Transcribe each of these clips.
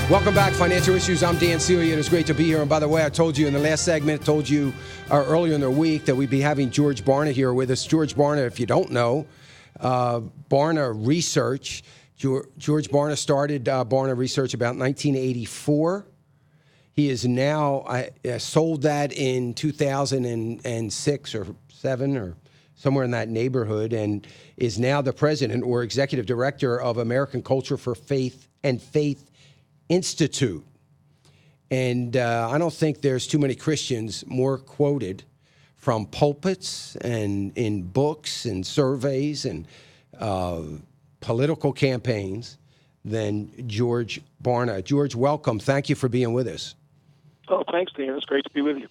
Welcome back, Financial Issues. I'm Dan Celia. It's great to be here. And by the way, I told you in the last segment, earlier in the week that we'd be having George Barna here with us. George Barna, if you don't know, Barna Research. George Barna started Barna Research about 1984. He is now sold that in 2006 or 7 or somewhere in that neighborhood, and is now the president or executive director of American Culture for Faith and Faith Institute. And I don't think there's too many Christians more quoted from pulpits and in books and surveys and political campaigns than George Barna. George, welcome. Thank you for being with us. Oh, thanks, Dan. It's great to be with you.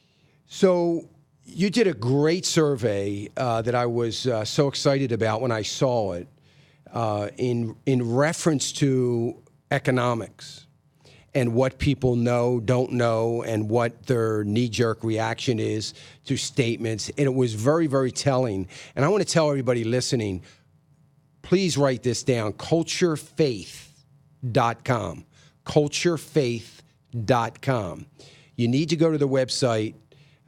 So you did a great survey that I was so excited about when I saw it in reference to economics and what people know, don't know, and what their knee-jerk reaction is to statements. And it was very, very telling. And I want to tell everybody listening, please write this down, culturefaith.com, culturefaith.com. You need to go to the website,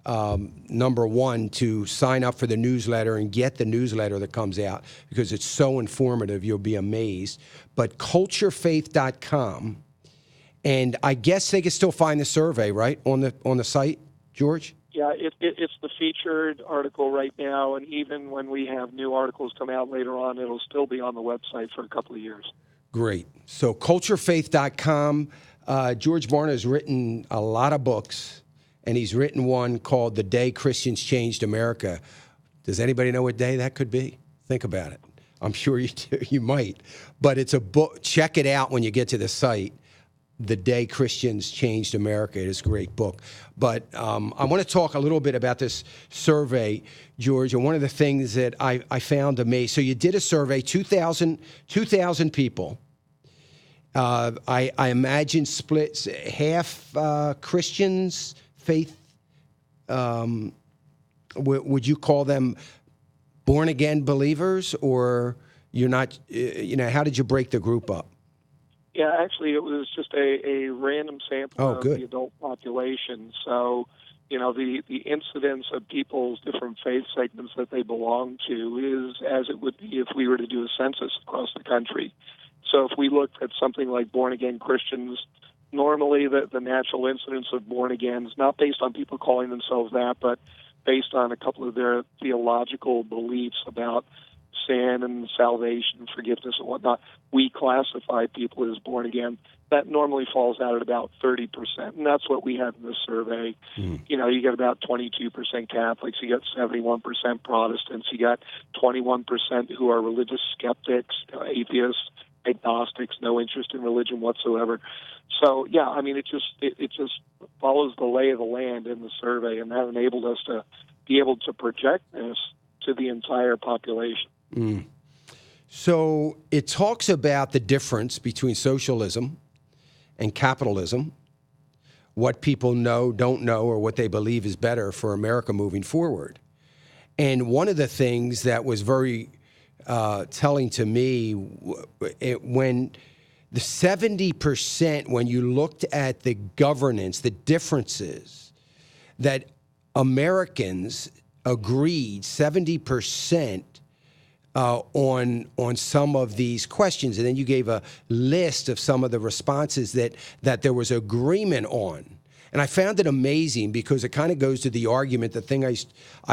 number one, to sign up for the newsletter and get the newsletter that comes out because it's so informative, you'll be amazed. But culturefaith.com, and I guess they can still find the survey, right, on the site, George? Yeah, it's the featured article right now, and even when we have new articles come out later on, it'll still be on the website for a couple of years. Great. So culturefaith.com. George Barna has written a lot of books, and he's written one called The Day Christians Changed America. Does anybody know what day that could be? Think about it. I'm sure you might. But it's a book. Check it out when you get to the site. The Day Christians Changed America. It is a great book. But I want to talk a little bit about this survey, George. And one of the things that I found amazing. So you did a survey, 2,000 people. I imagine splits half Christians, faith. Would you call them born again believers, or you're not? How did you break the group up? Yeah, actually, it was just a random sample of the adult population. So, the incidence of people's different faith segments that they belong to is as it would be if we were to do a census across the country. So if we looked at something like born-again Christians, normally the natural incidence of born-again is not based on people calling themselves that, but based on a couple of their theological beliefs about sin and salvation, forgiveness and whatnot. We classify people as born again. That normally falls out at about 30%, and that's what we had in this survey. You get about 22% Catholics, you got 71% Protestants, you got 21% who are religious skeptics, atheists, agnostics, no interest in religion whatsoever. So, yeah, I mean, it just follows the lay of the land in the survey, and that enabled us to be able to project this to the entire population. So it talks about the difference between socialism and capitalism, what people know, don't know, or what they believe is better for America moving forward. And one of the things that was very telling to me, when the 70%, when you looked at the governance, the differences, that Americans agreed 70% on some of these questions, and then you gave a list of some of the responses that there was agreement on. And I found it amazing because it kind of goes to the argument, the thing I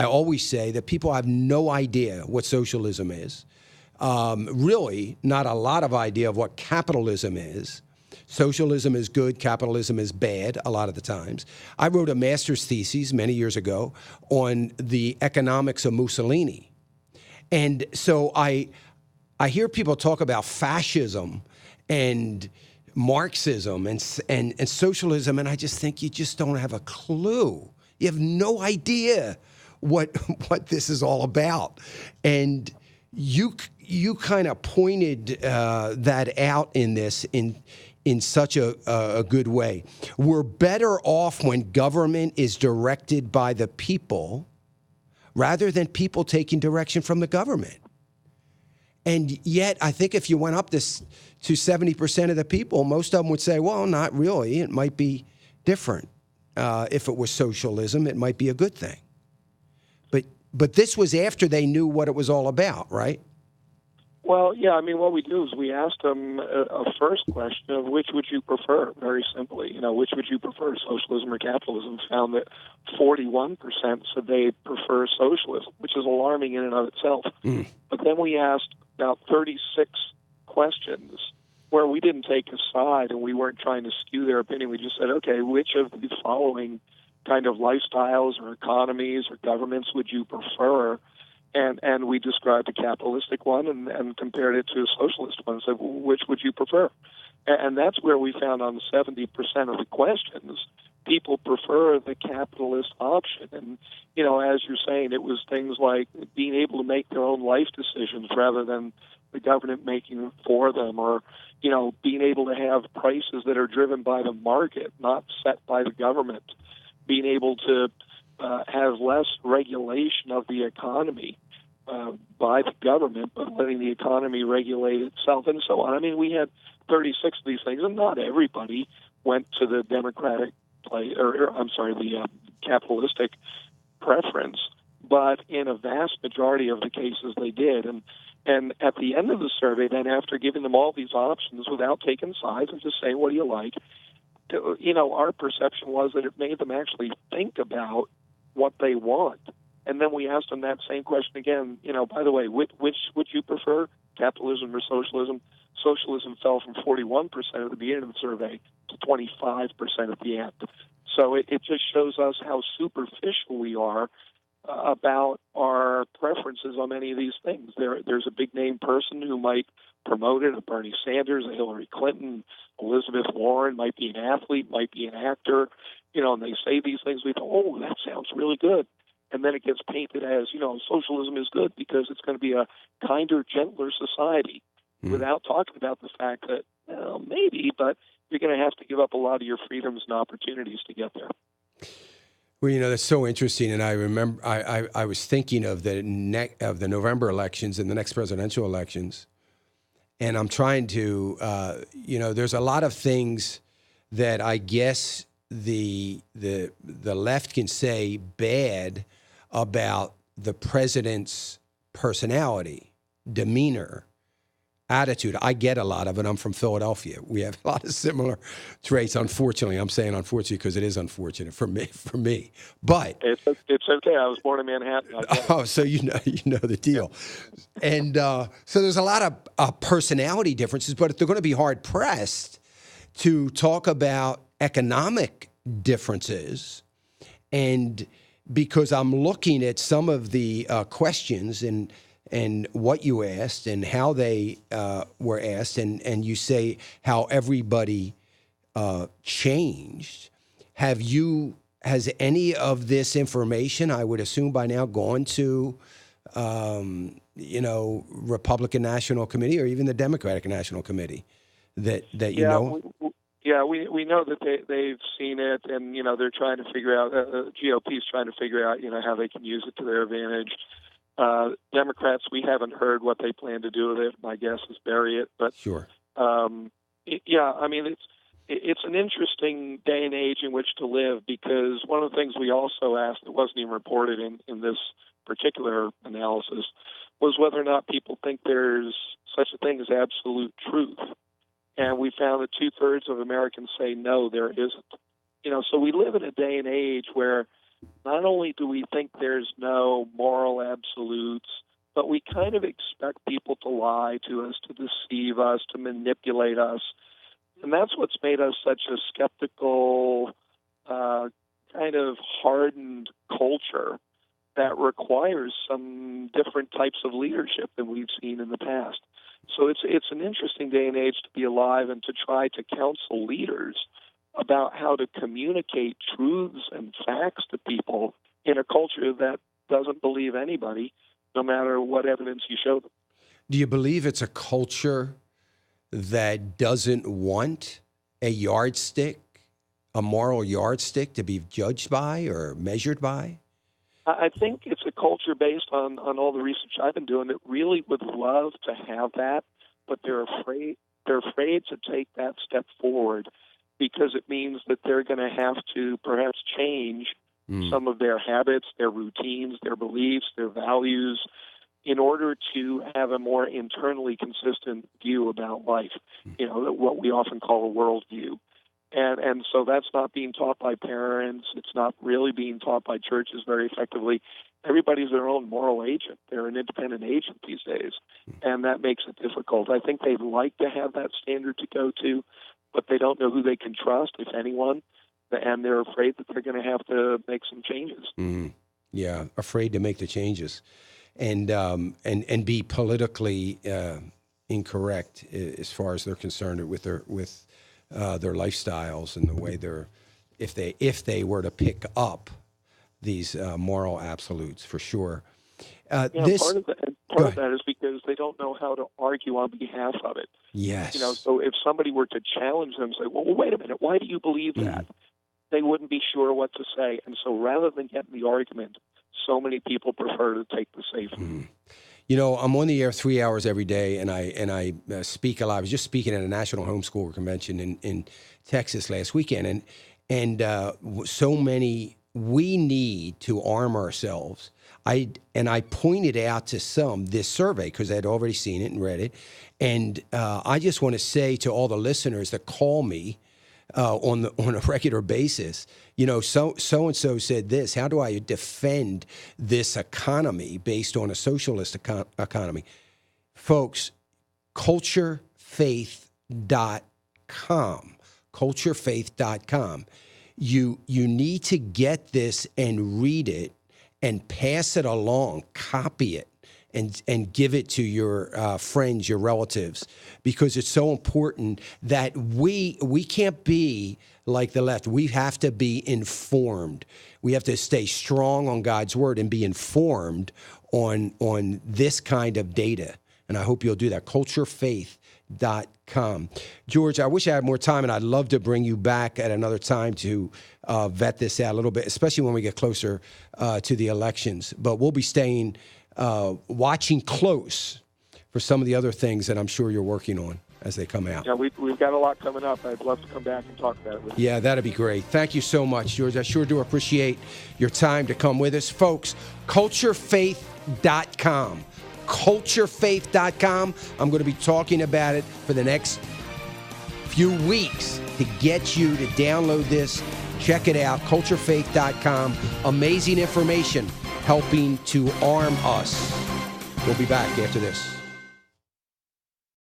always say, that people have no idea what socialism is. Really, not a lot of idea of what capitalism is. Socialism is good, capitalism is bad a lot of the times. I wrote a master's thesis many years ago on the economics of Mussolini. And so I hear people talk about fascism and Marxism and socialism, and I just think you just don't have a clue. You have no idea what this is all about. And you kind of pointed that out in this in such a good way. We're better off when government is directed by the people rather than people taking direction from the government. And yet, I think if you went up this to 70% of the people, most of them would say, well, not really. It might be different. If it was socialism, it might be a good thing. But this was after they knew what it was all about, right? Well, yeah, I mean, what we do is we asked them a first question of which would you prefer, very simply. Which would you prefer, socialism or capitalism? Found that 41% said they prefer socialism, which is alarming in and of itself. But then we asked about 36 questions where we didn't take a side and we weren't trying to skew their opinion. We just said, okay, which of these following kind of lifestyles or economies or governments would you prefer? And we described a capitalistic one and compared it to a socialist one and said, well, which would you prefer? And that's where we found on 70% of the questions, people prefer the capitalist option. And, as you're saying, it was things like being able to make their own life decisions rather than the government making it for them, or, being able to have prices that are driven by the market, not set by the government, being able to have less regulation of the economy by the government, but letting the economy regulate itself, and so on. I mean, we had 36 of these things, and not everybody went to the democratic the capitalistic preference, but in a vast majority of the cases they did. And at the end of the survey, then after giving them all these options without taking sides and just saying, what do you like? Our perception was that it made them actually think about what they want. And then we asked them that same question again, by the way, which would you prefer, capitalism or socialism? Socialism fell from 41% at the beginning of the survey to 25% at the end. So it just shows us how superficial we are about our preferences on many of these things. There's a big name person who might promote it, a Bernie Sanders, a Hillary Clinton, Elizabeth Warren, might be an athlete, might be an actor, and they say these things. We go, oh, that sounds really good. And then it gets painted as, socialism is good because it's going to be a kinder, gentler society, without talking about the fact that, well, maybe, but you're going to have to give up a lot of your freedoms and opportunities to get there. Well, that's so interesting, and I remember I was thinking of the November elections and the next presidential elections, and I'm trying to, there's a lot of things that I guess the left can say bad about the president's personality, demeanor, attitude. I get a lot of it. I'm from Philadelphia. We have a lot of similar traits. Unfortunately, I'm saying unfortunately because it is unfortunate for me. But it's okay. I was born in Manhattan. Oh, so you know the deal. And so there's a lot of personality differences, but they're going to be hard pressed to talk about economic differences. And because I'm looking at some of the questions and what you asked and how they were asked, and you say how everybody changed. Has any of this information, I would assume by now, gone to Republican National Committee or even the Democratic National Committee that you know? We know that they've seen it, and they're trying to figure out. GOP is trying to figure out how they can use it to their advantage. Democrats, we haven't heard what they plan to do with it. My guess is bury it. But sure. It's an interesting day and age in which to live, because one of the things we also asked that wasn't even reported in this particular analysis was whether or not people think there's such a thing as absolute truth. And we found that 2/3 of Americans say no, there isn't. So we live in a day and age where not only do we think there's no moral absolutes, but we kind of expect people to lie to us, to deceive us, to manipulate us. And that's what's made us such a skeptical, kind of hardened culture that requires some different types of leadership than we've seen in the past. So it's an interesting day and age to be alive and to try to counsel leaders about how to communicate truths and facts to people in a culture that doesn't believe anybody, no matter what evidence you show them. Do you believe it's a culture that doesn't want a yardstick, a moral yardstick to be judged by or measured by? I think it's a culture based on all the research I've been doing that really would love to have that, but they're afraid to take that step forward because it means that they're going to have to perhaps change some of their habits, their routines, their beliefs, their values in order to have a more internally consistent view about life, what we often call a worldview. And so that's not being taught by parents. It's not really being taught by churches very effectively. Everybody's their own moral agent. They're an independent agent these days, and that makes it difficult. I think they'd like to have that standard to go to, but they don't know who they can trust, if anyone, and they're afraid that they're going to have to make some changes. Mm-hmm. Yeah, afraid to make the changes, and be politically incorrect as far as they're concerned with their lifestyles and the way if they were to pick up these moral absolutes, for sure. Part of that is because they don't know how to argue on behalf of it. Yes. So if somebody were to challenge them, say, well, wait a minute, why do you believe that? They wouldn't be sure what to say. And so rather than get in the argument, so many people prefer to take the safe route. I'm on the air 3 hours every day, and I speak a lot. I was just speaking at a national homeschooler convention in Texas last weekend, and so many. We need to arm ourselves. I pointed out to some this survey because I'd already seen it and read it, and I just want to say to all the listeners that call me on a regular basis, so and so said this. How do I defend this economy based on a socialist economy? Folks, culturefaith.com. Culturefaith.com. You need to get this and read it and pass it along, copy it, and give it to your friends, your relatives, because it's so important that we can't be like the left. We have to be informed. We have to stay strong on God's word and be informed on this kind of data. And I hope you'll do that. Culturefaith.com. George, I wish I had more time, and I'd love to bring you back at another time to vet this out a little bit, especially when we get closer to the elections. But we'll be staying watching close for some of the other things that I'm sure you're working on as they come out. Yeah, we've got a lot coming up. I'd love to come back and talk about it with you. Yeah, that'd be great. Thank you so much, George. I sure do appreciate your time to come with us. Folks, culturefaith.com. Culturefaith.com. I'm going to be talking about it for the next few weeks to get you to download this. Check it out, culturefaith.com. Amazing information helping to arm us. We'll be back after this.